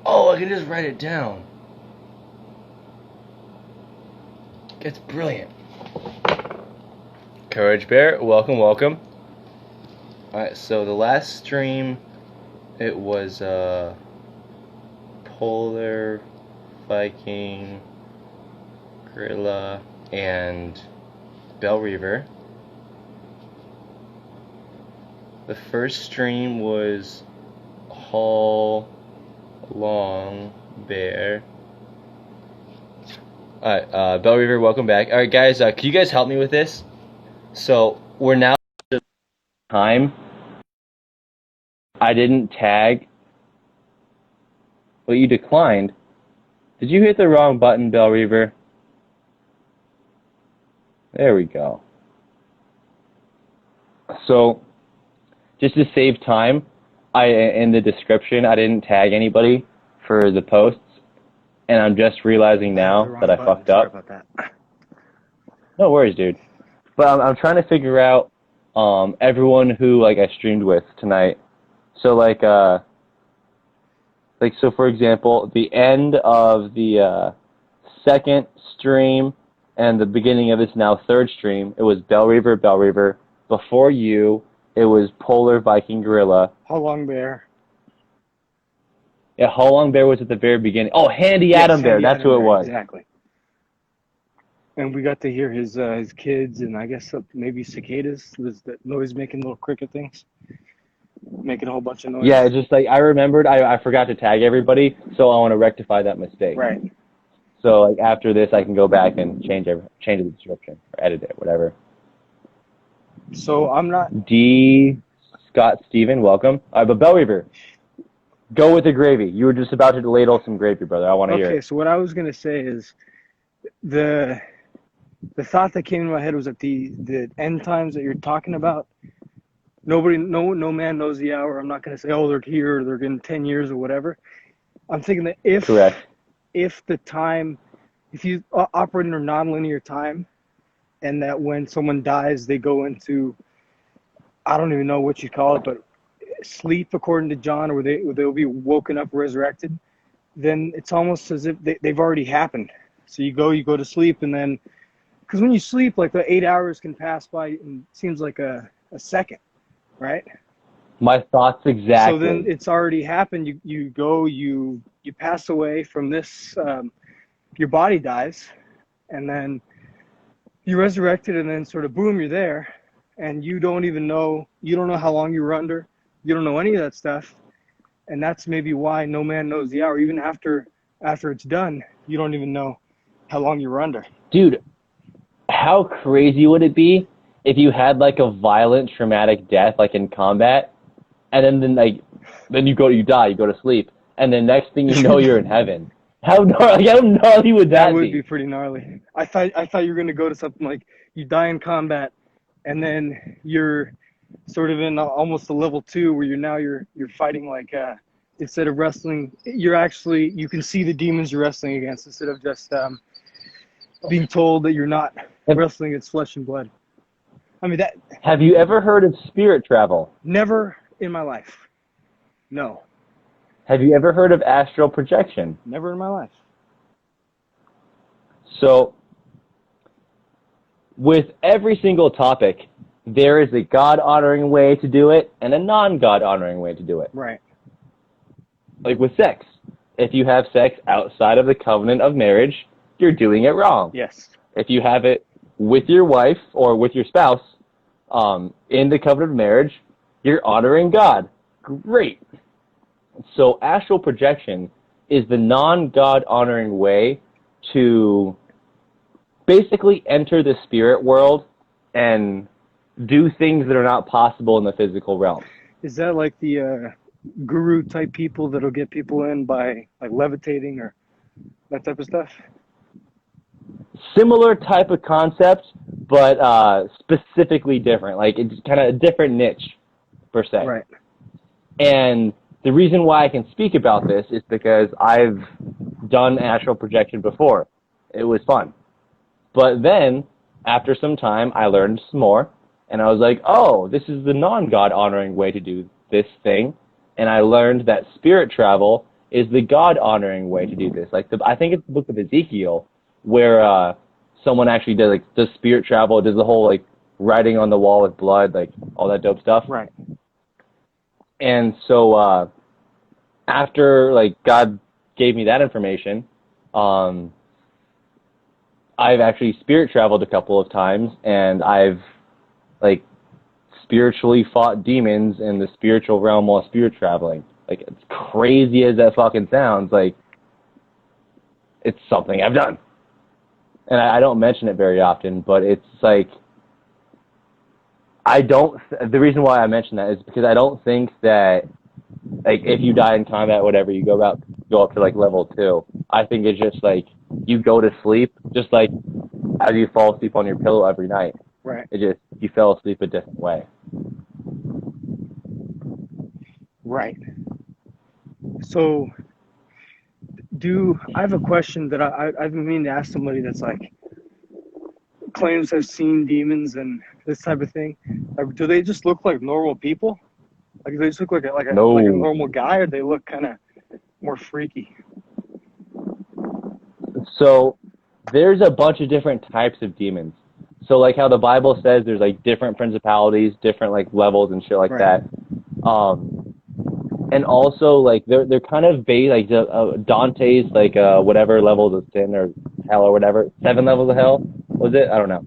Oh, I can just write it down. It's brilliant. Courage Bear, welcome. Alright, so the last stream, it was Polar, Viking, Gorilla, and Bell Reaver. The first stream was Hall, Long, Bear. Alright, Bell Reaver, welcome back. Alright guys, can you guys help me with this? So, we're now at time. I didn't tag. But you declined. Did you hit the wrong button, Bell Reaver? There we go. So, just to save time, in the description, I didn't tag anybody for the posts. And I'm just realizing now that I fucked up. Sorry about that. No worries, dude. But I'm trying to figure out everyone who I streamed with tonight. So so for example, the end of the second stream and the beginning of this now third stream, it was Bell Reaver. Before you, it was Polar, Viking, Gorilla. How long, Bear? Yeah, How Long Bear was at the very beginning. Oh, Handy Adam Bear, that's who it was. Exactly. And we got to hear his kids and I guess maybe cicadas, that noise making little cricket things, making a whole bunch of noise. Yeah, it's just I remembered I forgot to tag everybody, so I want to rectify that mistake. Right. So after this, I can go back and change the description or edit it, whatever. So I'm not. D. Scott Steven, welcome. All right, but Bell Reaver, go with the gravy. You were just about to ladle some gravy, brother. I want to hear it. Okay, so what I was gonna say is the thought that came in my head was that the end times that you're talking about, no man knows the hour. I'm not gonna say, oh, they're here, they're in 10 years or whatever. I'm thinking that if you operate in a nonlinear time, and that when someone dies, they go into, I don't even know what you call it, but sleep, according to John, or they'll be woken up, resurrected, then it's almost as if they've already happened. So you go to sleep, and then, because when you sleep, the 8 hours can pass by, and it seems like a second, right? My thoughts exactly. So then it's already happened. You pass away from this, your body dies, and then you're resurrected, and then sort of boom, you're there, and you don't know how long you were under. You don't know any of that stuff, and that's maybe why no man knows the hour. Even after it's done, you don't even know how long you were under. Dude, how crazy would it be if you had a violent traumatic death in combat, and then you die, you go to sleep, and then next thing you know you're in heaven? How gnarly would that be? That would be pretty gnarly. I thought you were gonna go to something like you die in combat, and then you're sort of in almost a level 2 where you're fighting instead of wrestling, you can see the demons you're wrestling against instead of just being told that you're not wrestling against flesh and blood. I mean that. Have you ever heard of spirit travel? Never in my life. No. Have you ever heard of astral projection? Never in my life. So, with every single topic, there is a God-honoring way to do it and a non-God-honoring way to do it. Right. Like with sex. If you have sex outside of the covenant of marriage, you're doing it wrong. Yes. If you have it with your wife or with your spouse in the covenant of marriage, you're honoring God. Great. So astral projection is the non-God honoring way to basically enter the spirit world and do things that are not possible in the physical realm. Is that like the guru type people that'll get people in by levitating or that type of stuff? Similar type of concept, but specifically different. It's kind of a different niche, per se. Right. And the reason why I can speak about this is because I've done astral projection before. It was fun. But then, after some time, I learned some more, and I was like, oh, this is the non-God honoring way to do this thing, and I learned that spirit travel is the God-honoring way to do this. Like, I think it's the book of Ezekiel, where someone actually does spirit travel, does the whole, like, writing on the wall with blood, like, all that dope stuff. Right. And so after, like, God gave me that information, I've actually spirit traveled a couple of times, and I've, like, spiritually fought demons in the spiritual realm while spirit traveling. Like, as crazy as that fucking sounds, like, it's something I've done. And I don't mention it very often, but it's like, the reason why I mention that is because I don't think that, like, if you die in combat, whatever, you go up to, like, level 2. I think it's just, like, you go to sleep, just like as you fall asleep on your pillow every night. Right. It just, you fell asleep a different way. Right. So, I have a question that I've been meaning to ask somebody that's like claims to have seen demons and this type of thing. Do they just look like normal people? Like, do they just look like a No. like a normal guy, or they look kind of more freaky? So there's a bunch of different types of demons. So, like how the Bible says there's, like, different principalities, different, like, levels and shit like Right. that. And also, like, they're kind of based, like, Dante's, like, whatever levels of sin or hell or whatever, 7 levels of hell, was it? I don't know.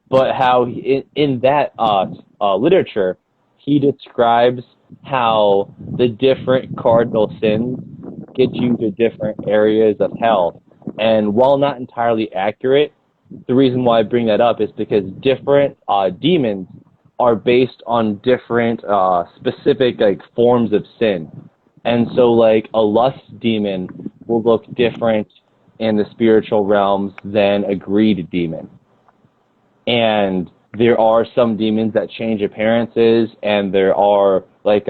But how in that literature, he describes how the different cardinal sins get you to different areas of hell. And while not entirely accurate, the reason why I bring that up is because different demons are based on different specific, like, forms of sin. And so, like, a lust demon will look different in the spiritual realms than a greed demon. And there are some demons that change appearances, and there are, like,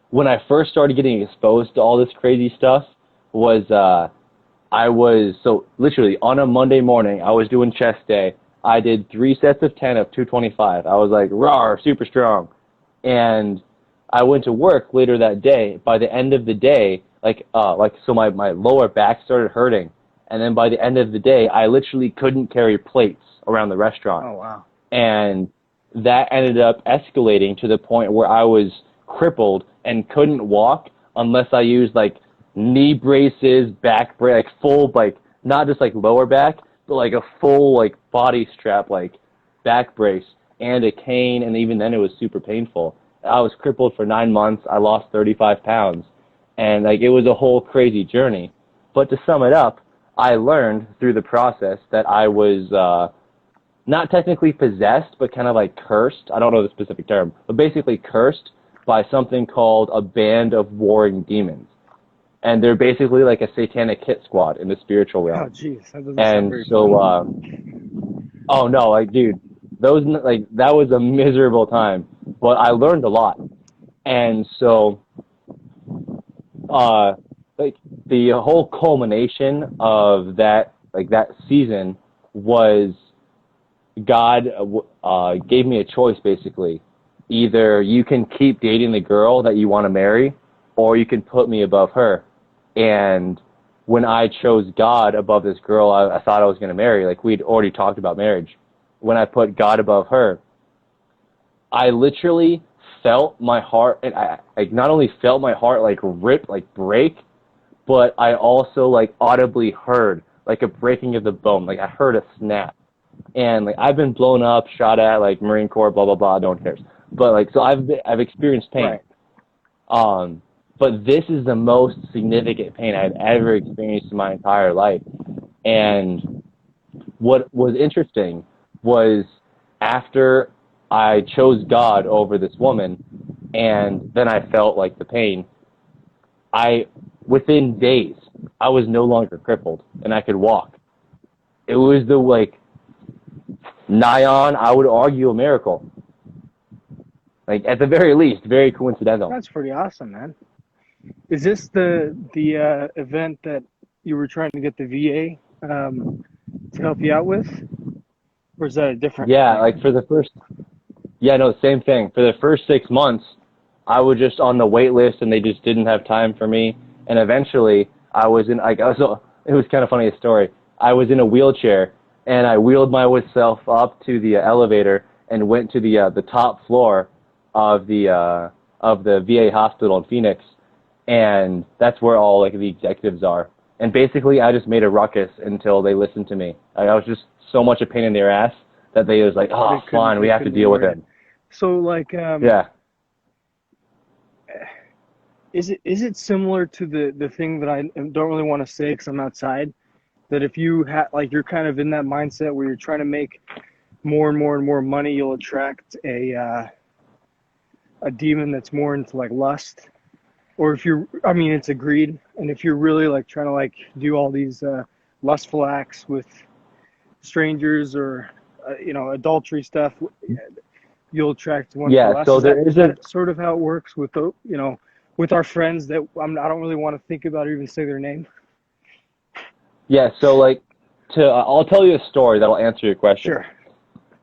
when I first started getting exposed to all this crazy stuff was so literally on a Monday morning, I was doing chest day. I did 3 sets of 10 of 225. I was like, rawr, super strong. And I went to work later that day. By the end of the day, so my lower back started hurting. And then by the end of the day, I literally couldn't carry plates around the restaurant. Oh, wow. And that ended up escalating to the point where I was crippled and couldn't walk unless I used, like, knee braces, back brace, like, full, like, not just, like, lower back, but, like, a full, like, body strap, like, back brace and a cane, and even then it was super painful. I was crippled for 9 months. I lost 35 pounds, and, like, it was a whole crazy journey. But to sum it up, I learned through the process that I was not technically possessed, but kind of, like, cursed. I don't know the specific term, but basically cursed by something called a band of warring demons. And they're basically like a satanic hit squad in the spiritual realm. Oh, jeez, that doesn't sound very fun. Oh no, like, dude, that was a miserable time, but I learned a lot. And so, like, the whole culmination of that season was God gave me a choice, basically. Either you can keep dating the girl that you want to marry, or you can put me above her. And when I chose God above this girl I thought I was going to marry, like, we'd already talked about marriage. When I put God above her, I literally felt my heart, and I not only felt my heart, like, rip, like, break, but I also, like, audibly heard, like, a breaking of the bone. Like, I heard a snap. And, like, I've been blown up, shot at, like, Marine Corps, blah, blah, blah, no one cares. But, like, so I've experienced pain. Right. But this is the most significant pain I've ever experienced in my entire life. And what was interesting was after I chose God over this woman, and then I felt, like, the pain, within days, I was no longer crippled, and I could walk. It was the, like, nigh on, I would argue, a miracle. Like, at the very least, very coincidental. That's pretty awesome, man. Is this the event that you were trying to get the VA to help you out with? Or is that a different Yeah, thing? like, same thing. For the first 6 months, I was just on the wait list and they just didn't have time for me. And eventually I was in, like, it was kind of funny, a story. I was in a wheelchair and I wheeled myself up to the elevator and went to the top floor of the VA hospital in Phoenix. And that's where all like the executives are. And basically I just made a ruckus until they listened to me. Like, I was just so much a pain in their ass that they was like, oh, fine, we have to deal with him. So like, Yeah. Is it similar to the thing that I don't really want to say because I'm outside? That if you like, you're kind of in that mindset where you're trying to make more and more and more money, you'll attract a demon that's more into like lust, or if you're, I mean, it's a greed, and if you're really like trying to like do all these lustful acts with strangers or adultery stuff, you'll attract one. Yeah. So there is that sort of how it works with the with our friends that I don't really want to think about or even say their name. Yeah, so like, I'll tell you a story that'll answer your question. Sure.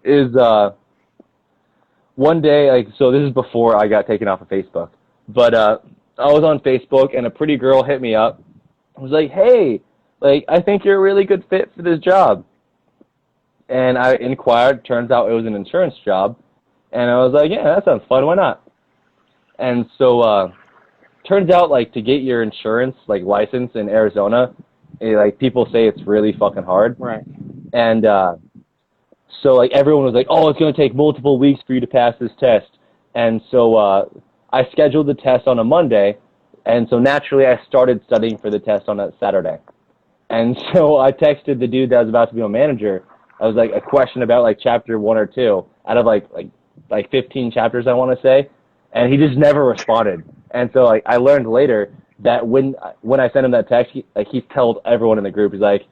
Is one day, like, so this is before I got taken off of Facebook, but I was on Facebook and a pretty girl hit me up. I was like, hey, like, I think you're a really good fit for this job. And I inquired. Turns out it was an insurance job, and I was like, yeah, that sounds fun. Why not? And so turns out, like, to get your insurance like license in Arizona, like, people say it's really fucking hard. Right. And so, like, everyone was like, oh, it's going to take multiple weeks for you to pass this test. And so I scheduled the test on a Monday, and so naturally I started studying for the test on that Saturday. And so I texted the dude that was about to be my manager. I was like, a question about, like, chapter 1 or 2 out of, like 15 chapters, I want to say. And he just never responded. And so, like, I learned later that when I sent him that text, he told everyone in the group, he's like,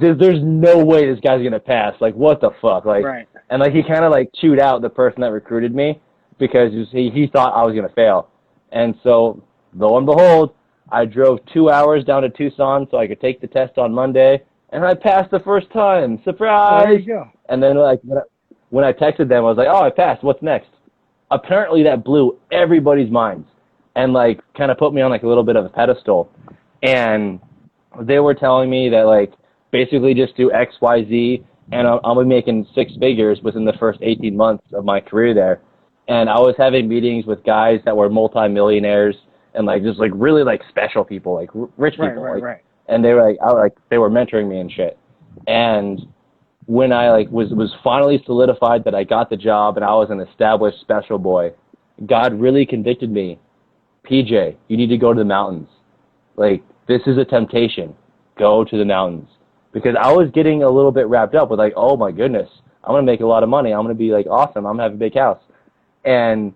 there's no way this guy's gonna pass. Like, what the fuck? Like, right. And like, he kind of like chewed out the person that recruited me because he thought I was gonna fail. And so, lo and behold, I drove 2 hours down to Tucson so I could take the test on Monday, and I passed the first time. Surprise! There you go. And then, like, when I texted them, I was like, oh, I passed. What's next? Apparently, that blew everybody's minds and, like, kind of put me on, like, a little bit of a pedestal. And they were telling me that, like, basically just do X, Y, Z, and I'll be making 6 figures within the first 18 months of my career there. And I was having meetings with guys that were multimillionaires and, like, just, like, really, like, special people, like, rich people. Right. And they were, like, they were mentoring me and shit. And when I, like, was finally solidified that I got the job and I was an established special boy, God really convicted me. PJ, you need to go to the mountains. Like, this is a temptation. Go to the mountains. Because I was getting a little bit wrapped up with, like, oh my goodness, I'm going to make a lot of money. I'm going to be, like, awesome. I'm going to have a big house. And,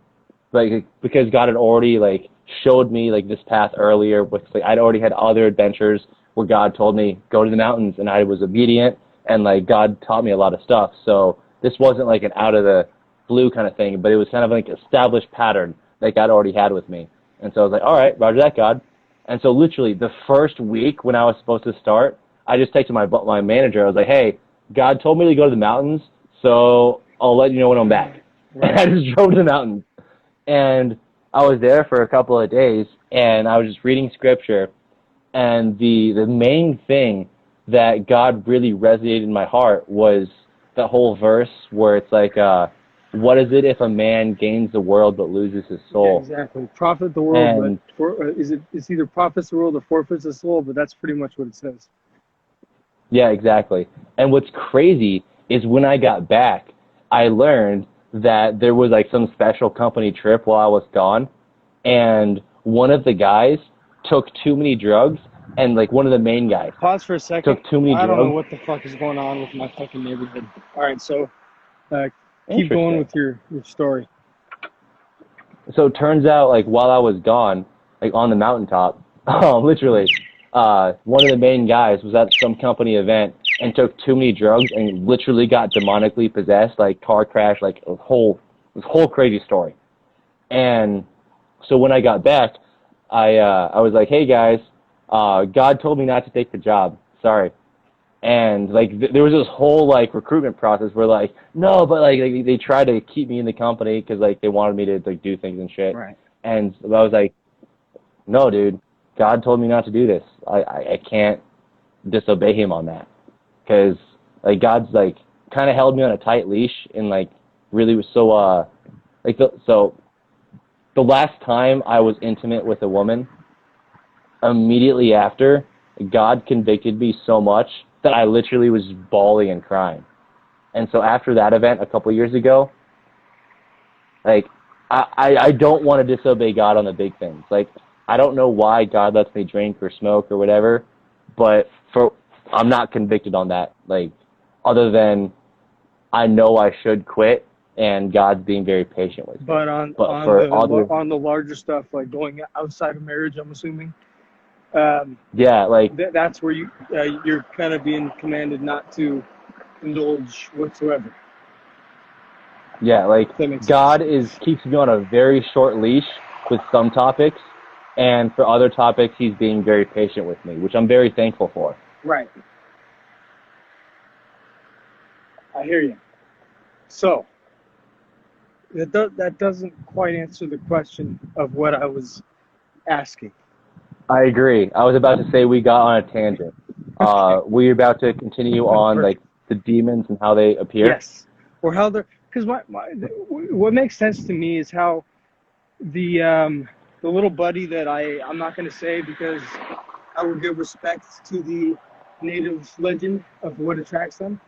like, because God had already, like, showed me, like, this path earlier with, like, I'd already had other adventures where God told me, go to the mountains, and I was obedient, and, like, God taught me a lot of stuff. So this wasn't, like, an out of the blue kind of thing, but it was kind of like an established pattern that God already had with me. And so I was like, all right, roger that, God. And so literally the first week when I was supposed to start, I just texted my manager. I was like, hey, God told me to go to the mountains, so I'll let you know when I'm back. Right. And I just drove to the mountains. And I was there for a couple of days, and I was just reading scripture. And the main thing that God really resonated in my heart was the whole verse where it's like, what is it if a man gains the world but loses his soul? Yeah, exactly. Profit the world, it's either profits the world or forfeits the soul, but that's pretty much what it says. Yeah, exactly. And what's crazy is when I got back, I learned that there was like some special company trip while I was gone, and one of the guys took too many drugs, and like one of the main guys. Pause for a second. Took too many drugs. I don't know what the fuck is going on with my fucking neighborhood. All right, so keep going with your story. So it turns out, like, while I was gone, like on the mountaintop, literally, one of the main guys was at some company event and took too many drugs and literally got demonically possessed, like car crash, like this whole crazy story. And so when I got back, I was like, hey guys, God told me not to take the job. Sorry. And like there was this whole like recruitment process where like no, but like they tried to keep me in the company because like they wanted me to like do things and shit. Right. And I was like, no, dude, God told me not to do this. I can't disobey him on that because like God's like kind of held me on a tight leash and like really was so the last time I was intimate with a woman, immediately after, God convicted me so much that I literally was bawling and crying. And so after that event a couple years ago, like, I don't want to disobey God on the big things. Like, I don't know why God lets me drink or smoke or whatever, but I'm not convicted on that. Like, other than I know I should quit, and God's being very patient with me. But on the larger stuff, like going outside of marriage, I'm assuming. Yeah, like that's where you're kind of being commanded not to indulge whatsoever. Yeah, like God keeps me on a very short leash with some topics, and for other topics, He's being very patient with me, which I'm very thankful for. Right. I hear you. So that doesn't quite answer the question of what I was asking. I agree. I was about to say we got on a tangent. We're about to continue on like the demons and how they appear. Yes, or how they're because what makes sense to me is how the little buddy that I'm not going to say because I would give respect to the native legend of what attracts them.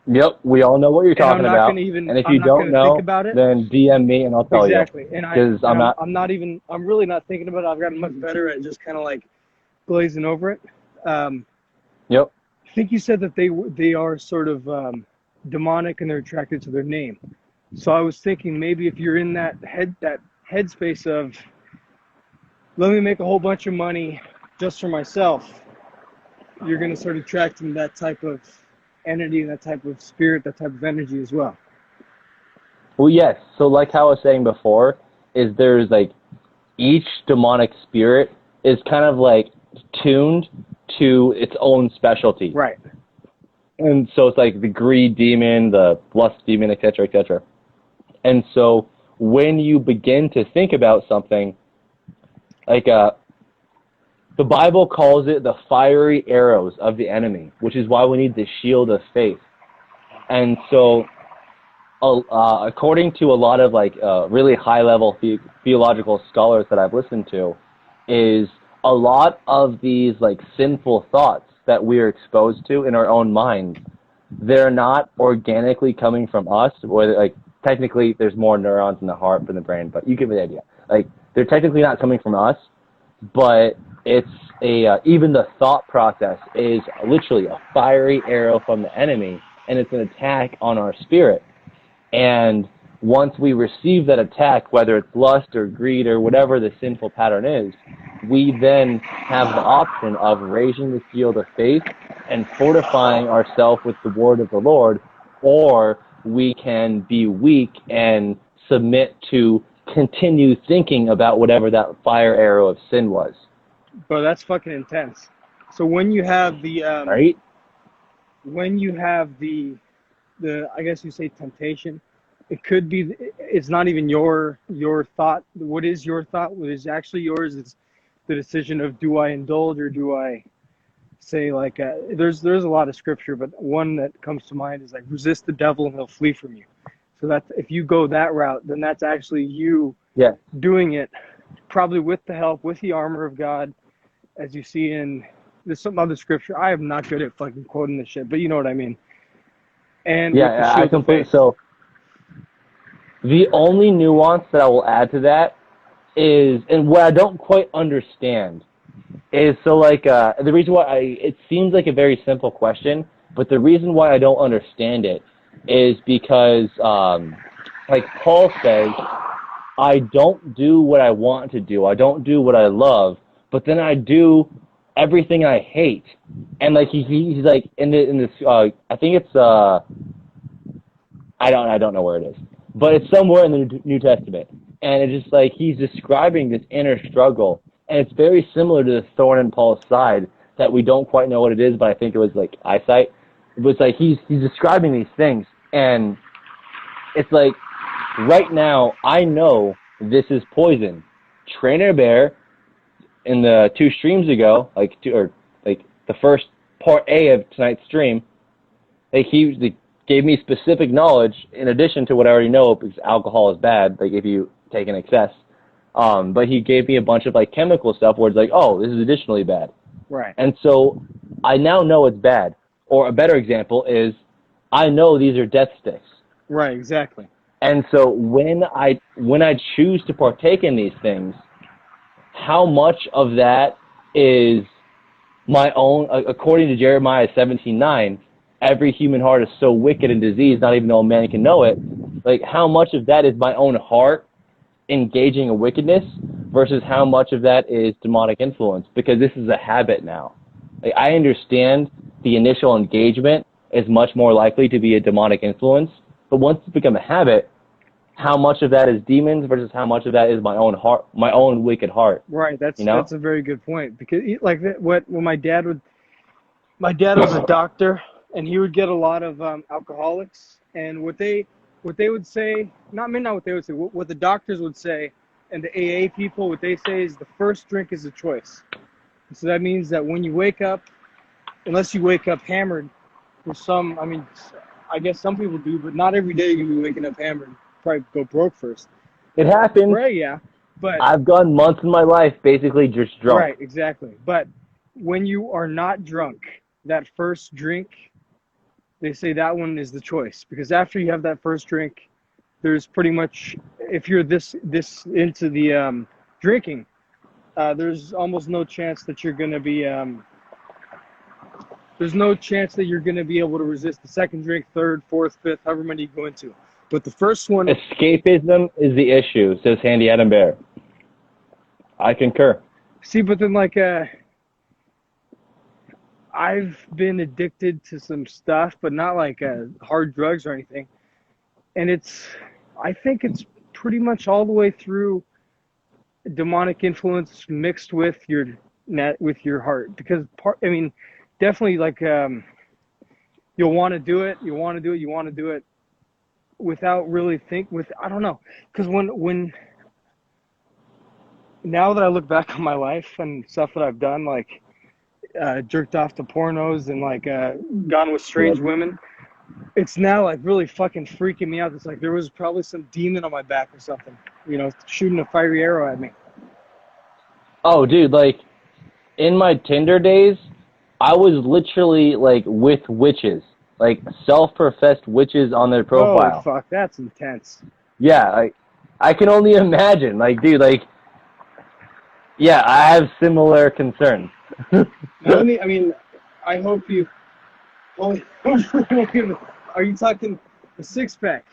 Yep, we all know what you're talking about. And if you don't know, then DM me and I'll tell you. Exactly. And I'm really not thinking about it. I've gotten much better at just kind of like glazing over it. Yep. I think you said that they are sort of demonic and they're attracted to their name. So I was thinking maybe if you're in that headspace of let me make a whole bunch of money just for myself, you're going to start attracting that type of entity, that type of spirit, that type of energy as well. Well, yes. So like how I was saying before, is there's like each demonic spirit is kind of like tuned to its own specialty. Right. And so it's like the greed demon, the lust demon, et cetera, et cetera. And so when you begin to think about something, like the Bible calls it the fiery arrows of the enemy, which is why we need the shield of faith. And so according to a lot of like really high-level theological scholars that I've listened to, is a lot of these like sinful thoughts that we are exposed to in our own minds, they're not organically coming from us, or like technically there's more neurons in the heart than the brain, but you get the idea. Like they're technically not coming from us, but it's even the thought process is literally a fiery arrow from the enemy, and it's an attack on our spirit. And once we receive that attack, whether it's lust or greed or whatever the sinful pattern is, we then have the option of raising the shield of faith and fortifying ourselves with the word of the Lord, or we can be weak and submit to continue thinking about whatever that fire arrow of sin was. Bro, that's fucking intense. So when you have the right? When you have the I guess you say temptation, it could be it's not even your thought. What is your thought? What is actually yours is the decision of do I indulge or do I say like there's a lot of scripture, but one that comes to mind is like resist the devil and he'll flee from you. So that if you go that route, then that's actually you doing it, probably with the help, with the armor of God, as you see in there's some other scripture. I am not good at fucking quoting this shit, but you know what I mean. And yeah, I completely. So the only nuance that I will add to that is, and what I don't quite understand is, so like the reason why it seems like a very simple question, but the reason why I don't understand it is because like Paul says, I don't do what I want to do. I don't do what I love, but then I do everything I hate. And like he's like in this I think it's I don't know where it is, but it's somewhere in the New Testament, and it's just like he's describing this inner struggle, and it's very similar to the thorn in Paul's side that we don't quite know what it is, but I think it was like eyesight. It was like he's describing these things, and it's like right now I know this is poison. Trainer Bear in the 2 streams ago, like the first part A of tonight's stream, like he gave me specific knowledge in addition to what I already know, because alcohol is bad, like if you take in excess. But he gave me a bunch of like chemical stuff where it's like, oh, this is additionally bad. Right. And so I now know it's bad. Or a better example is I know these are death sticks. Right, exactly. And so when I choose to partake in these things, how much of that is my own, according to Jeremiah 17:9, every human heart is so wicked and diseased, not even though a man can know it. Like, how much of that is my own heart engaging in wickedness versus how much of that is demonic influence? Because this is a habit now. Like, I understand the initial engagement is much more likely to be a demonic influence, but once it's become a habit, how much of that is demons versus how much of that is my own heart, my own wicked heart? Right. That's a very good point, because when my dad was a doctor, and he would get a lot of alcoholics, and what they would say, not what they would say, what the doctors would say, and the AA people, what they say is the first drink is a choice. And so that means that when you wake up, unless you wake up hammered, I guess some people do, but not every day you're gonna be waking up hammered. Probably go broke first. It happens. Right, yeah. But I've gone months in my life basically just drunk. Right, exactly. But when you are not drunk, that first drink, they say that one is the choice. Because after you have that first drink, there's pretty much, if you're this into the drinking, there's almost no chance that you're going to be, there's no chance that you're going to be able to resist the second drink, third, fourth, fifth, however many you go into. But the first one... Escapism is the issue, says Handy Adam Bear. I concur. See, but then I've been addicted to some stuff, but not hard drugs or anything. And I think it's pretty much all the way through demonic influence mixed with your heart. Because definitely you'll want to do it without really I don't know. Because when now that I look back on my life and stuff that I've done, jerked off to pornos and gone with strange women, it's now really fucking freaking me out. It's like there was probably some demon on my back or something, shooting a fiery arrow at me. Oh, dude, in my Tinder days, I was literally with witches, self-professed witches on their profile. Oh fuck, that's intense. Yeah, I can only imagine, dude, yeah, I have similar concerns. I hope you. Are you talking the six pack?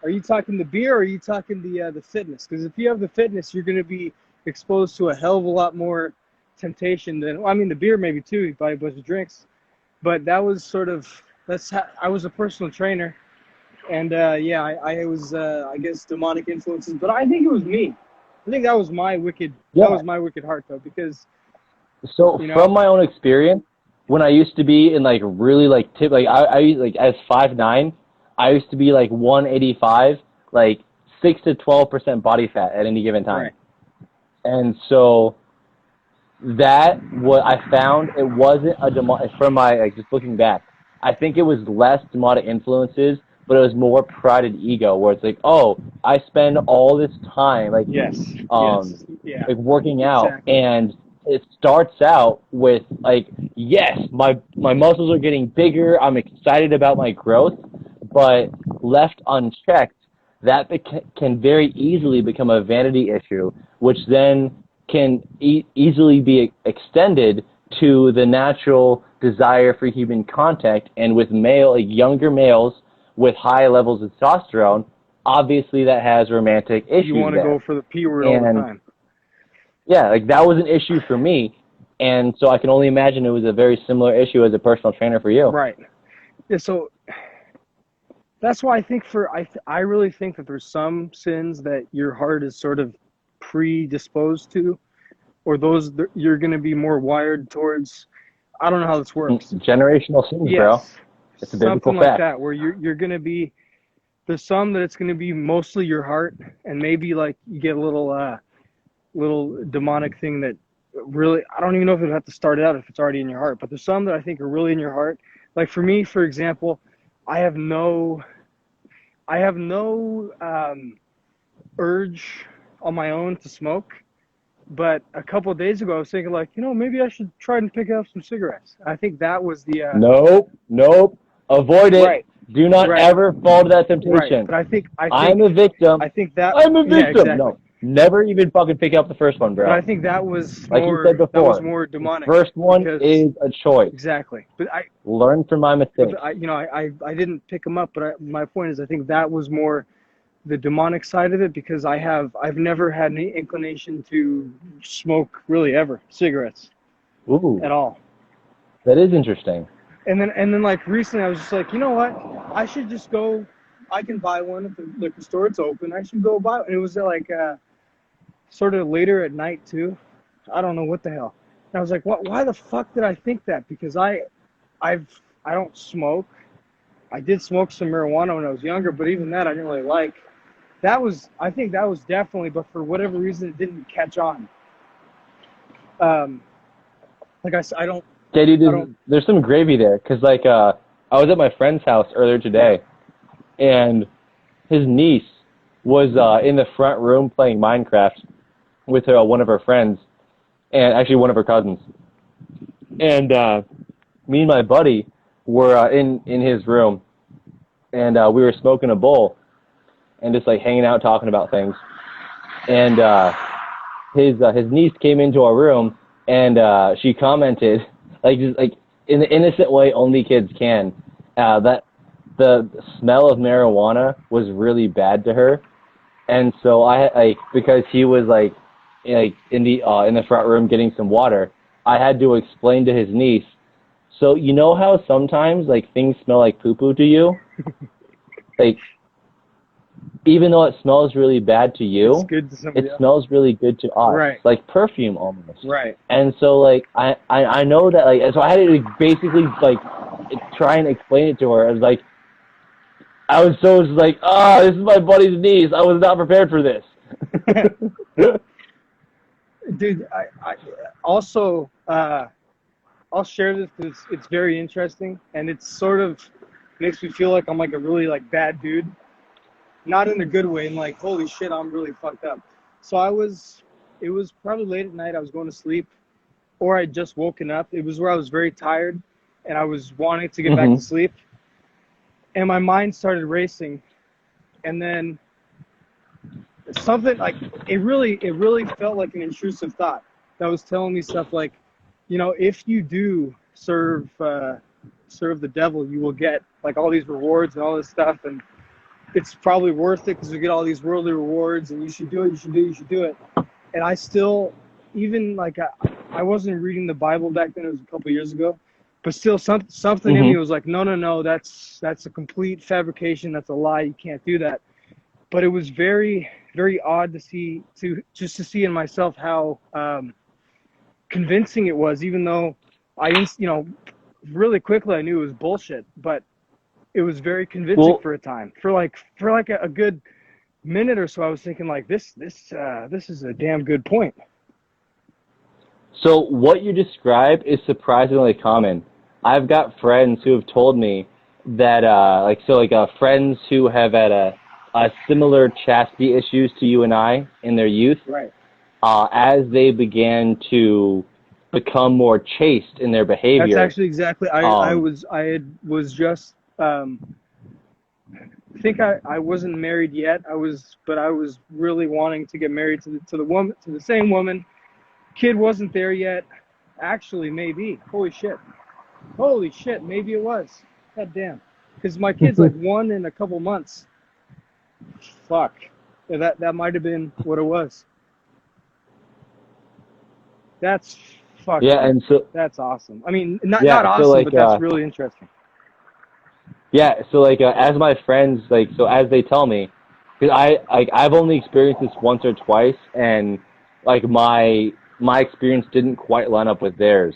Are you talking the beer, or are you talking the fitness? Because if you have the fitness, you're going to be exposed to a hell of a lot more temptation than the beer maybe too. You buy a bunch of drinks, but that was I was a personal trainer, and I was I guess demonic influences, but I think it was me. I think that was my wicked. Yeah. That was my wicked heart, though, because. So from my own experience, when I used to be in really I as 5'9", I used to be 185, 6 to 12% body fat at any given time. Right. And so that what I found, it wasn't a demonic, from my just looking back, I think it was less demonic influences, but it was more pride and ego, where it's oh, I spend all this time working out. Exactly. And it starts out with yes, my muscles are getting bigger, I'm excited about my growth, but left unchecked, that can very easily become a vanity issue, which then can easily be extended to the natural desire for human contact. And with younger males with high levels of testosterone, obviously that has romantic issues. You want to go for the P word all the time. Yeah, that was an issue for me, and so I can only imagine it was a very similar issue as a personal trainer for you. Right. Yeah, so that's why I think I really think that there's some sins that your heart is sort of predisposed to, or those that you're going to be more wired towards. I don't know how this works. Generational sins, bro. Yes, It's a biblical something like fact. that, where you're gonna be. There's some that it's gonna be mostly your heart, and maybe like you get a little demonic thing that really, I don't even know if it'd have to start out if it's already in your heart. But there's some that I think are really in your heart. Like for me, for example, I have no urge on my own to smoke. But a couple of days ago, I was thinking like, maybe I should try and pick up some cigarettes. I think that was the Nope. Avoid it. right, Do not right, ever fall to that right. temptation. But I'm a victim. I think that, I'm a yeah, victim. exactly. No, never even fucking pick up the first one, But bro. I think that was Like you said before, more the demonic first one because is a choice. exactly. But Learn from my mistakes. I didn't pick them up. But my point is, I think that was more the demonic side of it because I've never had any inclination to smoke really ever cigarettes Ooh, at all. that is interesting. And then like recently I was just like, you know what? I should just go. I can buy one if the liquor store it's open. I should go buy it. And it was like sort of later at night too. I don't know what the hell. And I was like, what? Why the fuck did I think that? Because I don't smoke. I did smoke some marijuana when I was younger, but even that I didn't really like. I think that was definitely, but for whatever reason it didn't catch on. Like I said, Yeah, I dude, don't. there's some gravy there. Cause like, I was at my friend's house earlier today, and his niece was in the front room playing Minecraft with one of her friends, and actually one of her cousins. And me and my buddy were in his room, and we were smoking a bowl, and just like hanging out, talking about things. And his niece came into our room, and she commented, like just like in the innocent way only kids can, that the smell of marijuana was really bad to her. And so because he was like in the front room getting some water, I had to explain to his niece. So you know how sometimes like things smell like poo poo to you, like even though it smells really bad to you, It's good to somebody else. smells really good to us, Right. like perfume almost. Right. And so like I know that like, so I had to basically like try and explain it to her. I was like, this is my buddy's niece. I was not prepared for this. Dude, I also I'll share this because it's very interesting and it's sort of makes me feel like I'm like a really like bad dude, not in a good way, and like holy shit, I'm really fucked up. So it was probably late at night. I was going to sleep, or I'd just woken up. It was where I was very tired, and I was wanting to get back to sleep, and my mind started racing, and then something like it really felt like an intrusive thought that was telling me stuff like, if you do serve the devil, you will get like all these rewards and all this stuff, and it's probably worth it because you get all these worldly rewards, and you should do it. And I still, even like I wasn't reading the Bible back then. It was a couple years ago, but still something in me was like, no, that's a complete fabrication. That's a lie. You can't do that. But it was very, very odd to see in myself how convincing it was, even though really quickly I knew it was bullshit. But it was very convincing for a time. For like a good minute or so, I was thinking like this is a damn good point. So what you describe is surprisingly common. I've got friends who have told me that friends who have had a similar chastity issues to you and I in their youth, right? As they began to become more chaste in their behavior. That's actually exactly. I was just. I think I wasn't married yet. But I was really wanting to get married to the same woman. Kid wasn't there yet. Actually, maybe. Holy shit, maybe it was. God damn. Because my kid's like 1 in a couple months. Fuck. Yeah, that might have been what it was. That's fucking. Yeah, and so that's awesome. I mean, not awesome, but that's really interesting. Yeah, so as my friends as they tell me, because I've only experienced this once or twice, and like my experience didn't quite line up with theirs.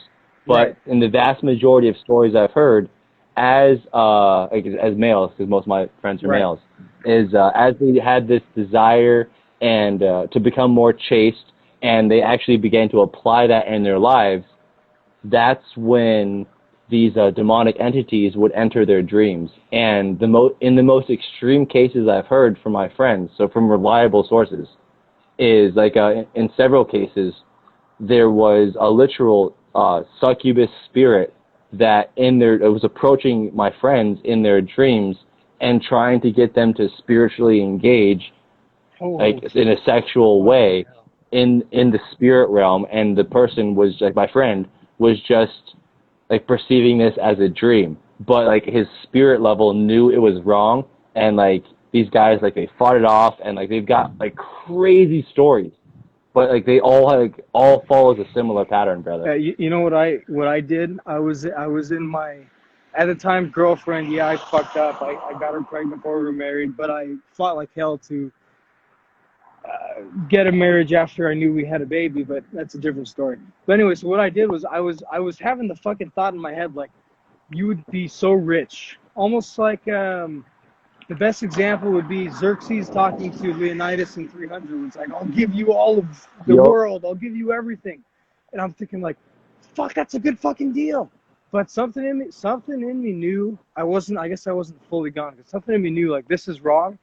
But in the vast majority of stories I've heard, as males, because most of my friends are males, is as they had this desire and to become more chaste, and they actually began to apply that in their lives, that's when these demonic entities would enter their dreams. And in the most extreme cases I've heard from my friends, so from reliable sources, is like in several cases, there was a literal succubus spirit that it was approaching my friends in their dreams and trying to get them to spiritually engage in a sexual way in the spirit realm, and the person was like, my friend was just like perceiving this as a dream, but like his spirit level knew it was wrong, and like these guys, like, they fought it off, and like they've got like crazy stories, but like they all follows a similar pattern, brother. You know what I did? I was in my, at the time, girlfriend. Yeah, I fucked up. I got her pregnant before we were married, but I fought like hell to get a marriage after I knew we had a baby. But that's a different story. But anyway, so what I did was I was having the fucking thought in my head, like, you would be so rich, almost like the best example would be Xerxes talking to Leonidas in 300. It's like, I'll give you all of the world. I'll give you everything. And I'm thinking, like, fuck, that's a good fucking deal. But something in me knew I guess I wasn't fully gone. Because something in me knew, like, this is wrong.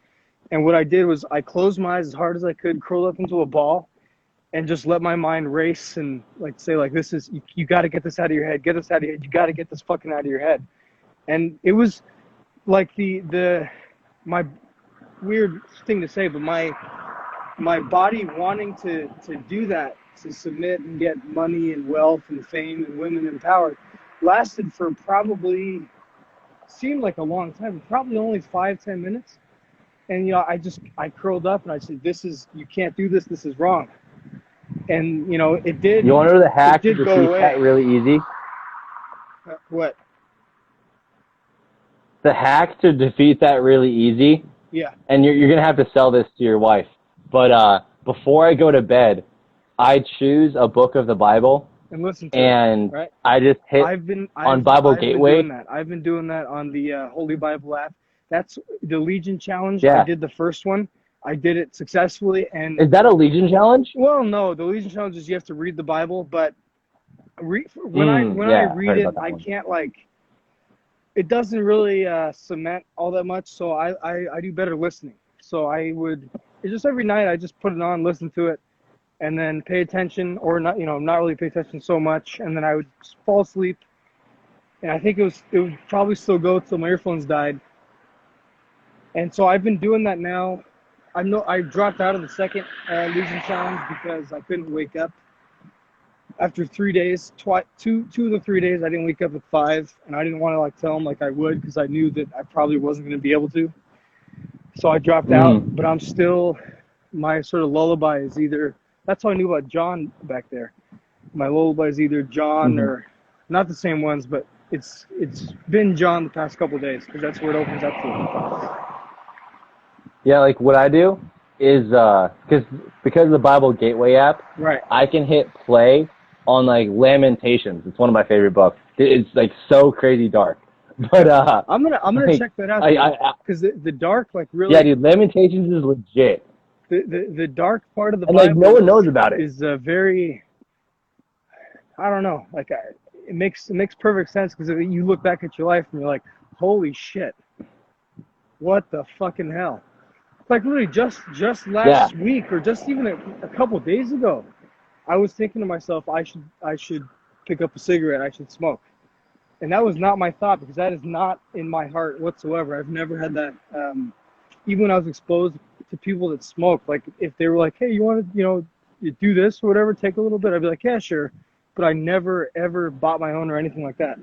And what I did was I closed my eyes as hard as I could, curled up into a ball, and just let my mind race and, like, say, like, this is, you got to get this out of your head. Get this out of your head. You got to get this fucking out of your head. And it was like my weird thing to say, but my body wanting to do that, to submit and get money and wealth and fame and women empowered, lasted for probably, seemed like a long time, probably only 5-10 minutes. And, you know, I curled up and I said, you can't do this, this is wrong. And, you know, it did. You want to know the hack to defeat that really easy? What? The hack to defeat that really easy? Yeah. And you're going to have to sell this to your wife. But before I go to bed, I choose a book of the Bible. And listen to it, right? I just hit on Bible Gateway. I've been doing that on the Holy Bible app. That's the Legion Challenge. Yeah. I did the first one. I did it successfully. And is that a Legion Challenge? Well, no. The Legion Challenge is you have to read the Bible, but when I read it, I can't, like, it doesn't really cement all that much. So I do better listening. So it's just every night I just put it on, listen to it, and then pay attention, or not, you know, not really pay attention so much, and then I would fall asleep. And I think it would probably still go till my earphones died. And so I've been doing that now. I dropped out of the second Legion Challenge because I couldn't wake up. After 3 days, two of the 3 days, I didn't wake up at 5, and I didn't want to, like, tell them like I would, because I knew that I probably wasn't going to be able to. So I dropped out, but I'm still, my sort of lullaby is either, that's how I knew about John back there. My lullaby is either John or, not the same ones, but it's been John the past couple of days, because that's where it opens up to. Yeah, like what I do is, because of the Bible Gateway app, right, I can hit play on, like, Lamentations. It's one of my favorite books. It's like so crazy dark. But I'm gonna check that out, because the dark, like, really. Yeah, dude, Lamentations is legit. The dark part of the Bible, like, no one knows about it. Is very, I don't know, like, it makes perfect sense, because you look back at your life and you're like, holy shit, what the fucking hell? Like, literally just last week, or just even a couple days ago, I was thinking to myself, I should pick up a cigarette, I should smoke. And that was not my thought, because that is not in my heart whatsoever. I've never had that. Even when I was exposed to people that smoke, like, if they were like, hey, you want to, you know, you do this or whatever, take a little bit, I'd be like, yeah, sure. But I never, ever bought my own or anything like that.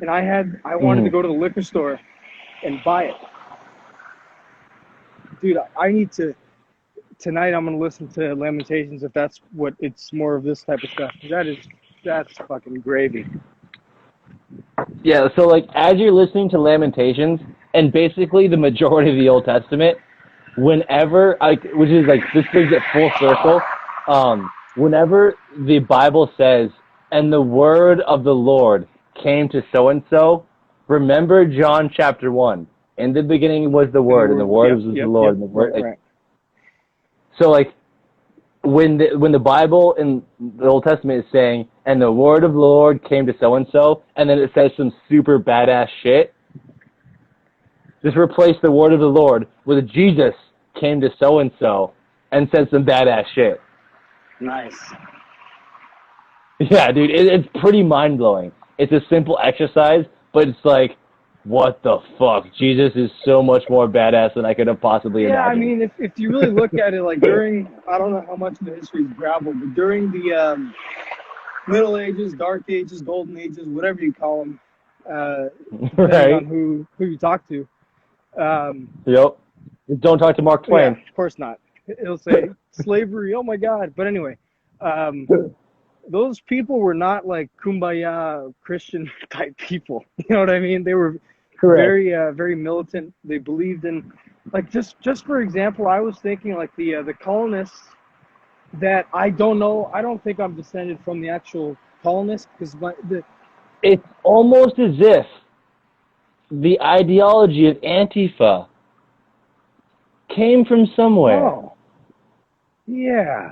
And I wanted to go to the liquor store and buy it. Dude, I need to, tonight I'm going to listen to Lamentations, if that's what, it's more of this type of stuff. That's fucking gravy. Yeah, so, like, as you're listening to Lamentations, and basically the majority of the Old Testament, whenever, this brings it full circle, whenever the Bible says and the word of the Lord came to so-and-so, remember John chapter 1. In the beginning was the Word, and the Word was the Lord. And the Word, right. So, like, when the Bible in the Old Testament is saying, and the word of the Lord came to so-and-so, and then it says some super badass shit, just replace the word of the Lord with Jesus came to so-and-so and said some badass shit. Nice. Yeah, dude, it's pretty mind-blowing. It's a simple exercise, but it's like, what the fuck? Jesus is so much more badass than I could have possibly imagined. Yeah, I mean, if you really look at it, like during, I don't know how much of the history is gravel, but during the Middle Ages, Dark Ages, Golden Ages, whatever you call them, depending on who you talk to. Yep. Don't talk to Mark Twain. Yeah, of course not. It'll say slavery, oh my God. But anyway, those people were not like kumbaya Christian type people. You know what I mean? They were very very militant. They believed in, like, just for example, I was thinking like the colonists that I don't know. I don't think I'm descended from the actual colonists because it's almost as if the ideology of Antifa came from somewhere. Oh, yeah.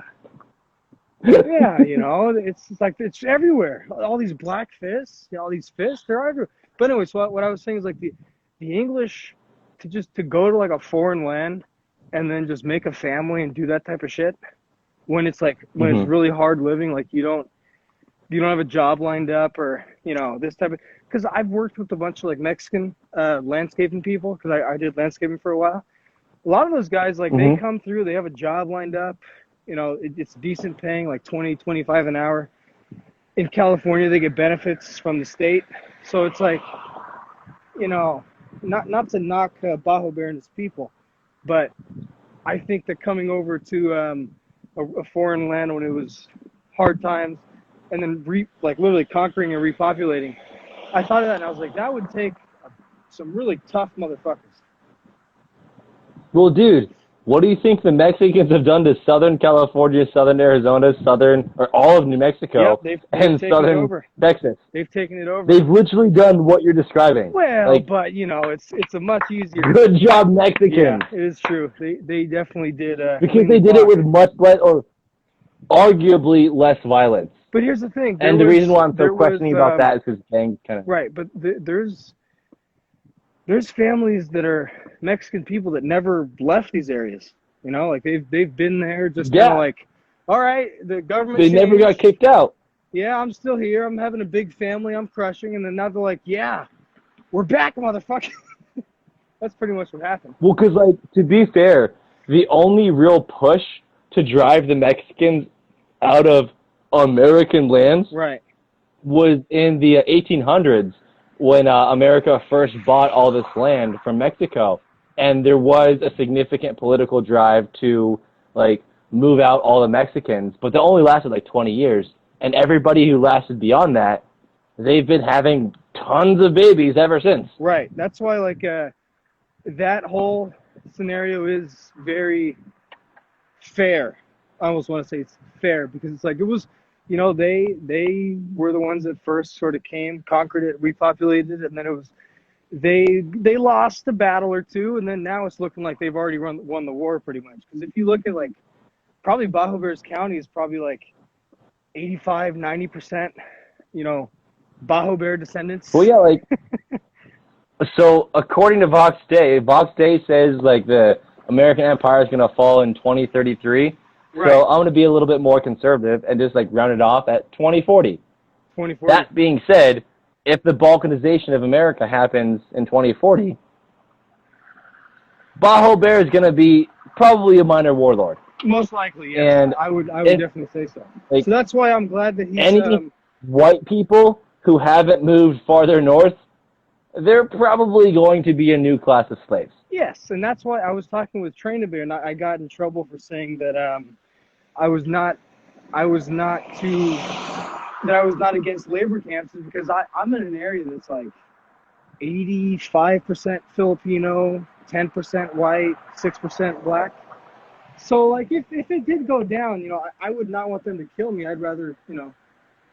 Yeah, you know, it's like it's everywhere. All these black fists, all these fists, they're everywhere. But anyway, so what I was saying is like the English to go to like a foreign land and then just make a family and do that type of shit when it's like when it's really hard living, like you don't have a job lined up or this type of, because I've worked with a bunch of like Mexican landscaping people because I did landscaping for a while. A lot of those guys, like, they come through, they have a job lined up, it's decent paying, like 20, 25 an hour. In California, they get benefits from the state. So it's like, not to knock Bajo Bear and his people, but I think that coming over to a foreign land when it was hard times and then literally conquering and repopulating, I thought of that and I was like, that would take some really tough motherfuckers. Well, dude, what do you think the Mexicans have done to Southern California, Southern Arizona, or all of New Mexico, and Southern Texas? They've taken it over. They've literally done what you're describing. Well, like, but it's a much easier. Good job, Mexicans. Yeah, it is true. They definitely did. Because they did it with much less, or arguably less violence. But here's the thing. And the reason why I'm so questioning about that is because gangs kind of right. But there's families that are Mexican people that never left these areas. Like they've been there just kind of like, all right, the government. They never got kicked out. Yeah, I'm still here. I'm having a big family. I'm crushing, and then now they're like, yeah, we're back, motherfucker. That's pretty much what happened. Well, because like to be fair, the only real push to drive the Mexicans out of American lands, right, was in the 1800s. When America first bought all this land from Mexico, and there was a significant political drive to like move out all the Mexicans, but that only lasted like 20 years. And everybody who lasted beyond that, they've been having tons of babies ever since. Right. That's why like that whole scenario is very fair. I almost want to say it's fair because it's like it was. They were the ones that first sort of came, conquered it, repopulated it, and then it was they lost a battle or two, and then now it's looking like they've already won the war pretty much. Because if you look at like probably Bajo Bears County is probably like 85-90%, Bajo Bear descendants. Well, yeah, like so according to Vox Day says like the American Empire is going to fall in 2033. Right. So I'm going to be a little bit more conservative and just like round it off at 2040. 2040. That being said, if the balkanization of America happens in 2040, Bajo Bear is going to be probably a minor warlord. Most likely, yes. And I would definitely say so. Like, so that's why I'm glad that he's... Any white people who haven't moved farther north, they're probably going to be a new class of slaves. Yes, and that's why I was talking with Train Bear, and I got in trouble for saying that I was not against labor camps, is because I'm in an area that's like 85% Filipino, 10% white, 6% black. So like if it did go down, I would not want them to kill me. I'd rather,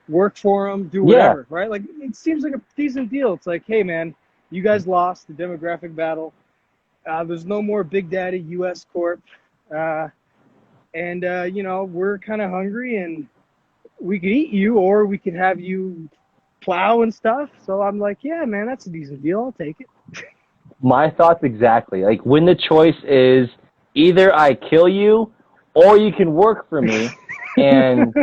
work for them, do Yeah. whatever, right? Like, it seems like a decent deal. It's like, hey, man, you guys lost the demographic battle. There's no more Big Daddy U.S. Corp. And we're kind of hungry, and we could eat you, or we could have you plow and stuff. So I'm like, yeah, man, that's a decent deal. I'll take it. My thoughts exactly. Like, when the choice is either I kill you or you can work for me, and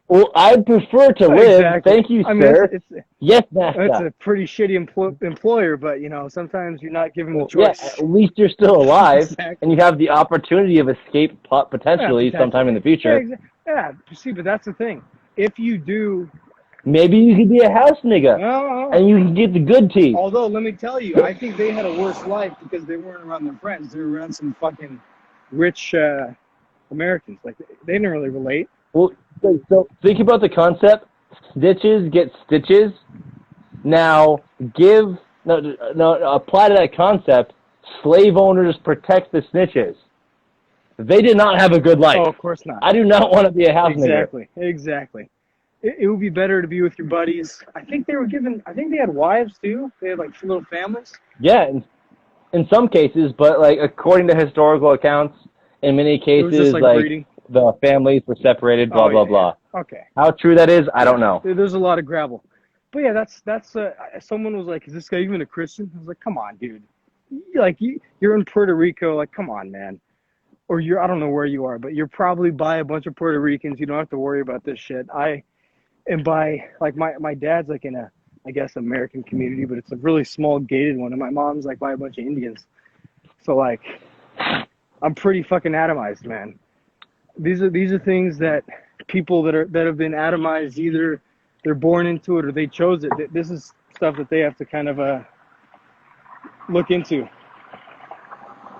well, I'd prefer to live. Exactly. Thank you, I mean, sir. it's Yes, master. a pretty shitty employer, but sometimes you're not given the Yeah, choice. at least you're still alive, Exactly. and you have the opportunity of escape potentially sometime in the future. Yeah, see, but that's the thing. If you do, Maybe you could be a house nigga, and you can get the good teeth. although let me tell you, I think they had a worse life because they weren't around their friends. They were around some fucking rich Americans. Like, they didn't really relate. Well, so think about the concept. Snitches get stitches. Now, apply to that concept. Slave owners protect the snitches. They did not have a good life. Oh, of course not. I do not want to be a house nigger. Exactly. It would be better to be with your buddies. I think they had wives too. They had like little families. Yeah, in some cases, but like according to historical accounts, in many cases, It was just like breeding. The families were separated. Blah blah blah. Okay. How true that is, I don't know. There's a lot of gravel, but yeah, that's someone was like, "Is this guy even a Christian?" I was like, "Come on, dude. Like, you're in Puerto Rico. Like, come on, man." Or I don't know where you are, but you're probably by a bunch of Puerto Ricans. You don't have to worry about this shit. And by, like, my dad's like in a, I guess, American community, but it's a really small gated one, and my mom's like by a bunch of Indians. So like, I'm pretty fucking atomized, man. These are things that people that have been atomized, either they're born into it or they chose it. This is stuff that they have to kind of look into.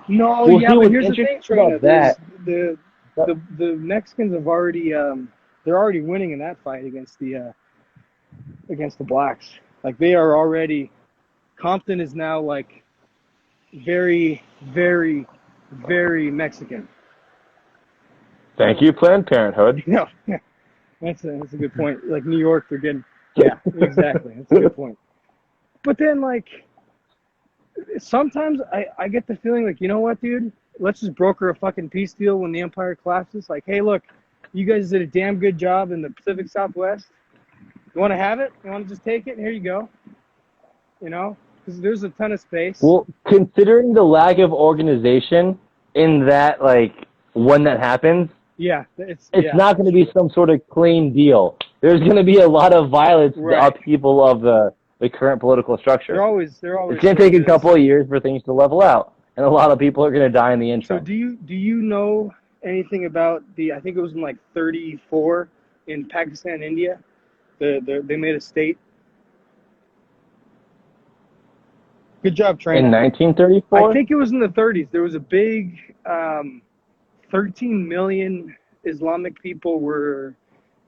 No, well, yeah, but here's the thing, Trina. That. The Mexicans have already they're already winning in that fight against the blacks. Like, they are already. Compton is now like very, very, very Mexican. Thank you, Planned Parenthood. No, yeah, that's a good point. Like, New York, they're getting. Yeah, exactly. That's a good point. But then, like, sometimes I get the feeling like, you know what, dude? Let's just broker a fucking peace deal when the empire collapses. Like, hey, look, you guys did a damn good job in the Pacific Southwest. You want to have it? You want to just take it? Here you go. Because there's a ton of space. Well, considering the lack of organization in that, like, when that happens, yeah, it's not going to be some sort of clean deal. There's going to be a lot of violence, right. The upheaval of the current political structure. They're always. It's going to take a couple of years for things to level out, and a lot of people are going to die in the interim. So do you know anything about I think it was in like 34 in Pakistan, India? They made a state. Good job, training. In 1934? I think it was in the 30s. There was a big 13 million Islamic people were